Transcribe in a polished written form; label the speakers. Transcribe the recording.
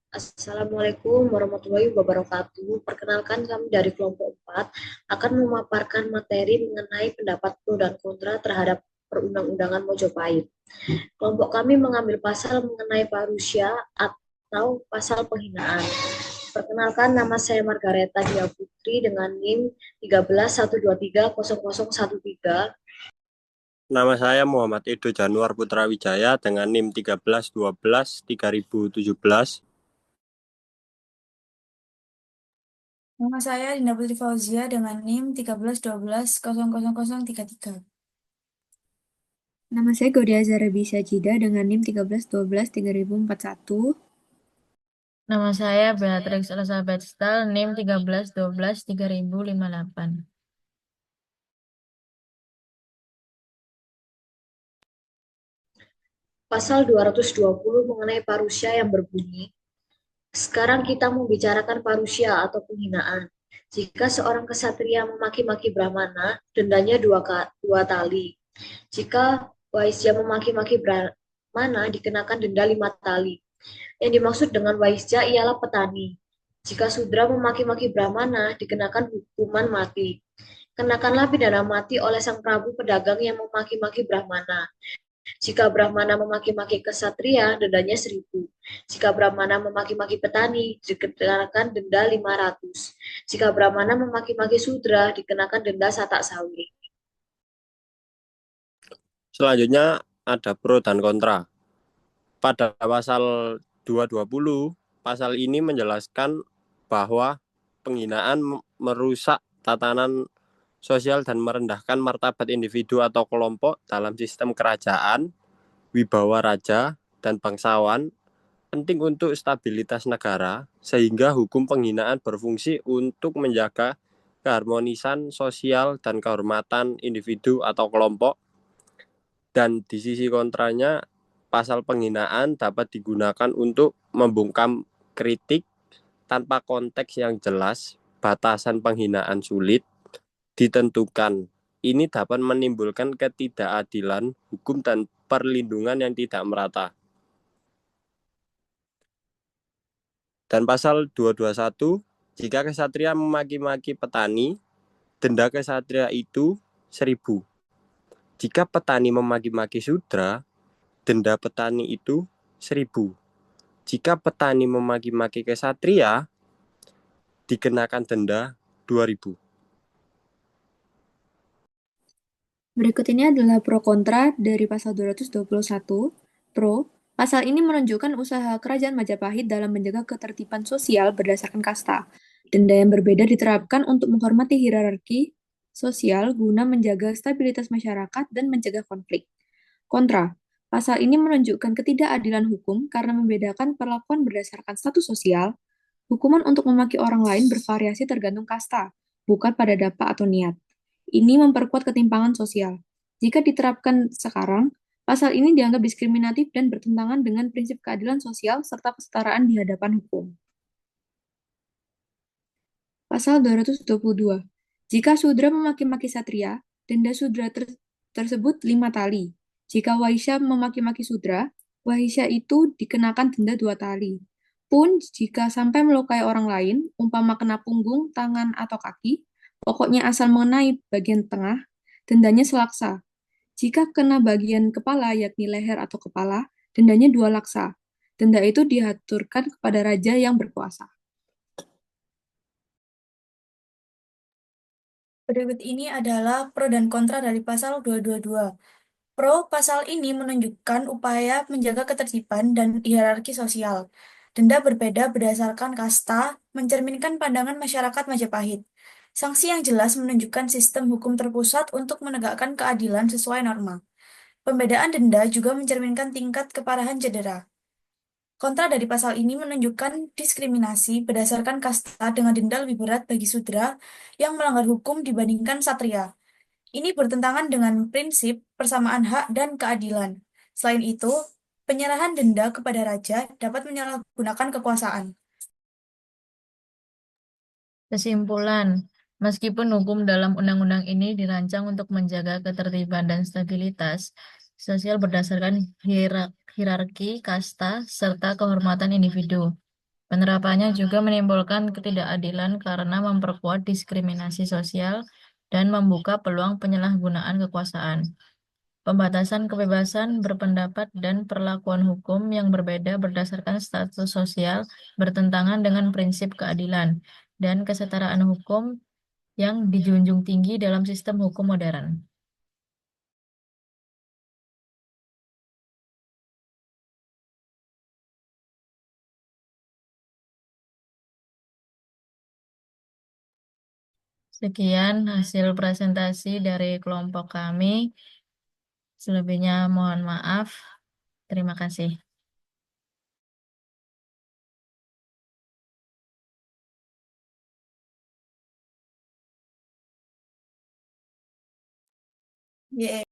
Speaker 1: Assalamualaikum warahmatullahi wabarakatuh. Perkenalkan kami dari kelompok 4 akan memaparkan materi mengenai pendapat pro dan kontra terhadap perundang-undangan Mojopahit. Kelompok kami mengambil pasal mengenai parusia atau pasal penghinaan. Perkenalkan, nama saya Margareta Dia Putri dengan NIM 13.123.0013.
Speaker 2: Nama saya Muhammad Edo Januar Putra Wijaya dengan NIM 13.12.3017.
Speaker 3: Nama saya Dinda Putri Fauzia dengan NIM 1312000033.
Speaker 4: Nama saya Gaudia Zarabi Sajida dengan NIM 1312-3041.
Speaker 5: Nama saya Beatrix Elizabeth Stahl, NIM 1312-3058.
Speaker 1: Pasal 220 mengenai parusia yang berbunyi, sekarang kita membicarakan parusia atau penghinaan. Jika seorang kesatria memaki-maki Brahmana, dendanya dua tali. Jika Waisya memaki-maki Brahmana, dikenakan denda 5 tali. Yang dimaksud dengan Waisya ialah petani. Jika Sudra memaki-maki Brahmana, dikenakan hukuman mati. Kenakanlah pidana mati oleh sang Prabu pedagang yang memaki-maki Brahmana. Jika Brahmana memaki-maki kesatria, dendanya 1.000. Jika Brahmana memaki-maki petani, dikenakan denda 500. Jika Brahmana memaki-maki Sudra, dikenakan denda satak sawi.
Speaker 2: Selanjutnya ada pro dan kontra. Pada pasal 220, pasal ini menjelaskan bahwa penghinaan merusak tatanan sosial dan merendahkan martabat individu atau kelompok dalam sistem kerajaan, wibawa raja, dan bangsawan, penting untuk stabilitas negara, sehingga hukum penghinaan berfungsi untuk menjaga keharmonisan sosial dan kehormatan individu atau kelompok. Dan di sisi kontranya, pasal penghinaan dapat digunakan untuk membungkam kritik tanpa konteks yang jelas. Batasan penghinaan sulit ditentukan. Ini dapat menimbulkan ketidakadilan hukum dan perlindungan yang tidak merata. Dan pasal 221, jika kesatria memaki-maki petani, denda kesatria itu 1.000. Jika petani memaki-maki Sudra, denda petani itu 1.000. Jika petani memaki-maki kesatria, dikenakan denda 2.000.
Speaker 4: Berikut ini adalah pro kontra dari pasal 221. Pro, pasal ini menunjukkan usaha kerajaan Majapahit dalam menjaga ketertiban sosial berdasarkan kasta. Denda yang berbeda diterapkan untuk menghormati hierarki sosial guna menjaga stabilitas masyarakat dan mencegah konflik. Kontra, pasal ini menunjukkan ketidakadilan hukum karena membedakan perlakuan berdasarkan status sosial. Hukuman untuk memaki orang lain bervariasi tergantung kasta, bukan pada dapa atau niat. Ini memperkuat ketimpangan sosial. Jika diterapkan sekarang, pasal ini dianggap diskriminatif dan bertentangan dengan prinsip keadilan sosial serta kesetaraan di hadapan hukum. Pasal 222. Jika Sudra memaki-maki Satria, denda Sudra tersebut 5 tali. Jika Waisya memaki-maki Sudra, Waisya itu dikenakan denda 2 tali. Pun jika sampai melukai orang lain, umpama kena punggung, tangan, atau kaki, pokoknya asal mengenai bagian tengah, dendanya selaksa. Jika kena bagian kepala, yakni leher atau kepala, dendanya 2 laksa. Denda itu diaturkan kepada raja yang berkuasa.
Speaker 3: Berikut ini adalah pro dan kontra dari pasal 222. Pro, pasal ini menunjukkan upaya menjaga ketertiban dan hierarki sosial. Denda berbeda berdasarkan kasta, mencerminkan pandangan masyarakat Majapahit. Sanksi yang jelas menunjukkan sistem hukum terpusat untuk menegakkan keadilan sesuai norma. Pembedaan denda juga mencerminkan tingkat keparahan cedera. Kontra dari pasal ini menunjukkan diskriminasi berdasarkan kasta dengan denda lebih berat bagi Sudra yang melanggar hukum dibandingkan Satria. Ini bertentangan dengan prinsip persamaan hak dan keadilan. Selain itu, penyerahan denda kepada raja dapat menyalahgunakan kekuasaan.
Speaker 5: Kesimpulan, meskipun hukum dalam undang-undang ini dirancang untuk menjaga ketertiban dan stabilitas sosial berdasarkan hierarki, kasta, serta kehormatan individu, Penerapannya juga menimbulkan ketidakadilan karena memperkuat diskriminasi sosial dan membuka peluang penyalahgunaan kekuasaan. Pembatasan kebebasan berpendapat dan perlakuan hukum yang berbeda berdasarkan status sosial bertentangan dengan prinsip keadilan dan kesetaraan hukum yang dijunjung tinggi dalam sistem hukum modern. Sekian hasil presentasi dari kelompok kami. Selebihnya mohon maaf. Terima kasih.
Speaker 3: Ye.